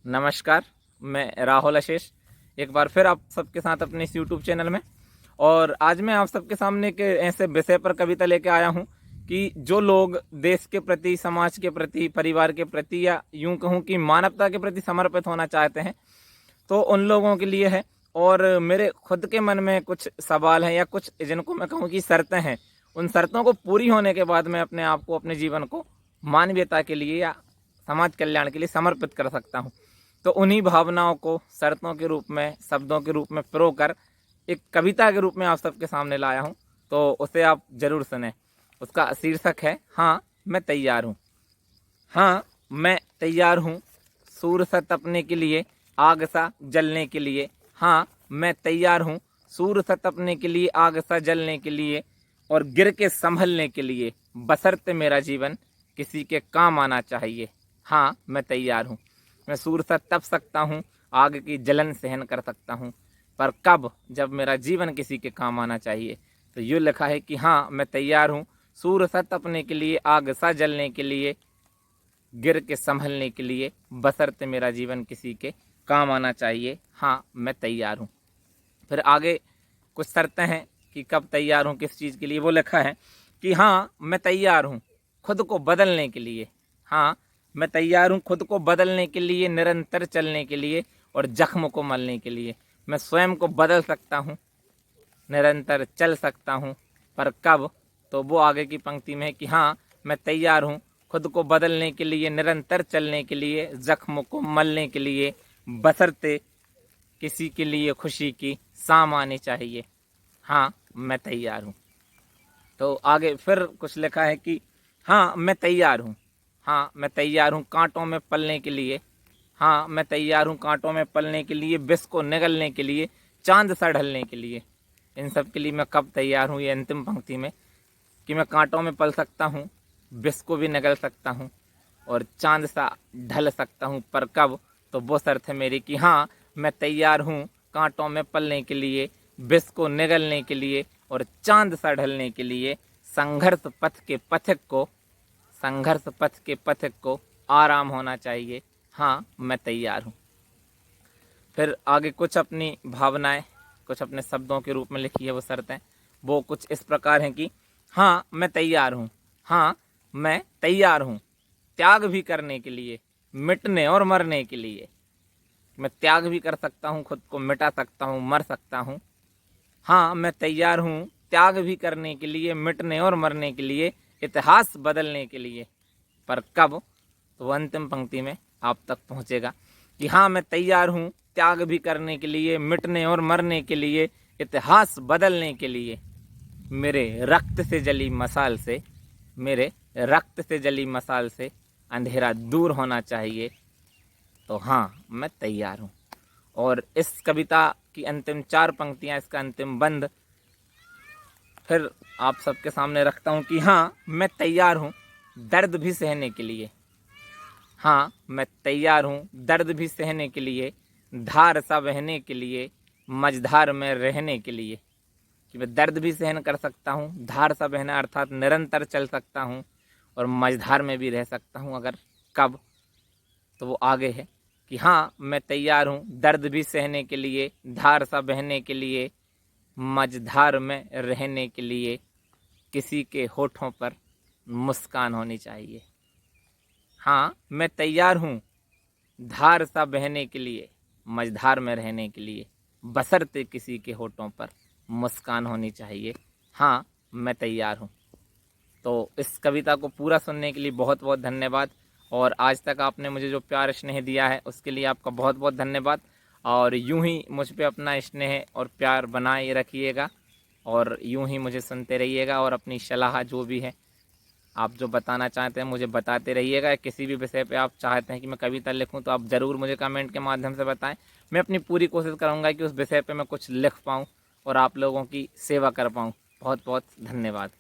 नमस्कार, मैं राहुल आशीष एक बार फिर आप सबके साथ अपने इस यूट्यूब चैनल में। और आज मैं आप सबके सामने के ऐसे विषय पर कविता लेके आया हूँ कि जो लोग देश के प्रति, समाज के प्रति, परिवार के प्रति या यूं कहूँ कि मानवता के प्रति समर्पित होना चाहते हैं तो उन लोगों के लिए है। और मेरे खुद के मन में कुछ सवाल हैं या कुछ जिनको मैं कहूँ कि शर्तें हैं, उन शर्तों को पूरी होने के बाद मैं अपने आप को, अपने जीवन को मानवीयता के लिए या समाज कल्याण के लिए समर्पित कर सकता हूँ। तो उन्हीं भावनाओं को शर्तों के रूप में, शब्दों के रूप में पिरो कर एक कविता के रूप में आप सबके सामने लाया हूँ, तो उसे आप जरूर सुने। उसका शीर्षक है हाँ मैं तैयार हूँ। हाँ मैं तैयार हूँ सूर्य सा तपने के लिए, आग सा जलने के लिए। हाँ मैं तैयार हूँ सूर्य सा तपने के लिए, आग सा जलने के लिए और गिर के संभलने के लिए, बशर्ते मेरा जीवन किसी के काम आना चाहिए। हाँ मैं तैयार हूँ। मैं सूर्य सा तप सकता हूँ, आग की जलन सहन कर सकता हूँ, पर कब? जब मेरा जीवन किसी के काम आना चाहिए। तो यूँ लिखा है कि हाँ मैं तैयार हूँ सूर्य सा तपने के लिए, आग सा जलने के लिए, गिर के संभलने के लिए, बशर्ते मेरा जीवन किसी के काम आना चाहिए। हाँ मैं तैयार हूँ। फिर आगे कुछ शर्तें हैं कि कब तैयार हूँ, किस चीज़ के लिए। वो लिखा है कि हाँ मैं तैयार हूँ खुद को बदलने के लिए। हाँ मैं तैयार हूँ खुद को बदलने के लिए, निरंतर चलने के लिए और जख्म को मलने के लिए। मैं स्वयं को बदल सकता हूँ, निरंतर चल सकता हूँ, पर कब? तो वो आगे की पंक्ति में है कि हाँ मैं तैयार हूँ खुद को बदलने के लिए, निरंतर चलने के लिए, जख्म को मलने के लिए, बशर्ते किसी के लिए खुशी की शाम आनी चाहिए। हाँ मैं तैयार हूँ। तो आगे फिर कुछ लिखा है कि हाँ मैं तैयार हूँ। हाँ मैं तैयार हूँ कांटों में पलने के लिए। हाँ मैं तैयार हूँ कांटों में पलने के लिए, विष को निगलने के लिए, चांद सा ढलने के लिए। इन सब के लिए मैं कब तैयार हूँ? ये अंतिम पंक्ति में कि मैं कांटों में पल सकता हूँ, विष को भी निगल सकता हूँ और चांद सा ढल सकता हूँ, पर कब? तो वो शर्त है मेरी कि हाँ मैं तैयार हूँ कांटों में पलने के लिए, विष को निगलने के लिए और चांद सा ढलने के लिए, संघर्ष पथ के पथिक को, संघर्ष पथ के पथिक को आराम होना चाहिए। हाँ मैं तैयार हूँ। फिर आगे कुछ अपनी भावनाएं, कुछ अपने शब्दों के रूप में लिखी है वो शर्तें। वो कुछ इस प्रकार हैं कि हाँ मैं तैयार हूँ। हाँ मैं तैयार हूँ त्याग भी करने के लिए, मिटने और मरने के लिए। मैं त्याग भी कर सकता हूँ, खुद को मिटा सकता हूँ, मर सकता हूँ। हाँ मैं तैयार हूँ त्याग भी करने के लिए, मिटने और मरने के लिए, इतिहास बदलने के लिए, पर कब? तो वो अंतिम पंक्ति में आप तक पहुँचेगा कि हाँ मैं तैयार हूँ त्याग भी करने के लिए, मिटने और मरने के लिए, इतिहास बदलने के लिए। मेरे रक्त से जली मसाल से, मेरे रक्त से जली मसाल से अंधेरा दूर होना चाहिए। तो हाँ मैं तैयार हूँ। और इस कविता की अंतिम 4 पंक्तियाँ, इसका अंतिम बंद फिर आप सबके सामने रखता हूँ कि हाँ मैं तैयार हूँ दर्द भी सहने के लिए। हाँ मैं तैयार हूँ दर्द भी सहने के लिए, धार सा बहने के लिए, मझधार में रहने के लिए। कि मैं दर्द भी सहन कर सकता हूँ, धार सा बहना अर्थात निरंतर चल सकता हूँ, और मझधार में भी रह सकता हूँ। अगर कब? तो वो आगे है कि हाँ मैं तैयार हूँ दर्द भी सहने के लिए, धार सा बहने के लिए, मझधार में रहने के लिए, किसी के होठों पर मुस्कान होनी चाहिए। हाँ मैं तैयार हूँ धार सा बहने के लिए, मझधार में रहने के लिए, बशर्ते किसी के होठों पर मुस्कान होनी चाहिए। हाँ मैं तैयार हूँ। तो इस कविता को पूरा सुनने के लिए बहुत बहुत धन्यवाद। और आज तक आपने मुझे जो प्यार स्नेह दिया है उसके लिए आपका बहुत बहुत धन्यवाद। और यूं ही मुझ पे अपना स्नेह और प्यार बनाए रखिएगा और यूं ही मुझे सुनते रहिएगा और अपनी सलाह जो भी है आप जो बताना चाहते हैं मुझे बताते रहिएगा। किसी भी विषय पे आप चाहते हैं कि मैं कविता लिखूं तो आप ज़रूर मुझे कमेंट के माध्यम से बताएं। मैं अपनी पूरी कोशिश करूंगा कि उस विषय पे मैं कुछ लिख पाऊँ और आप लोगों की सेवा कर पाऊँ। बहुत बहुत धन्यवाद।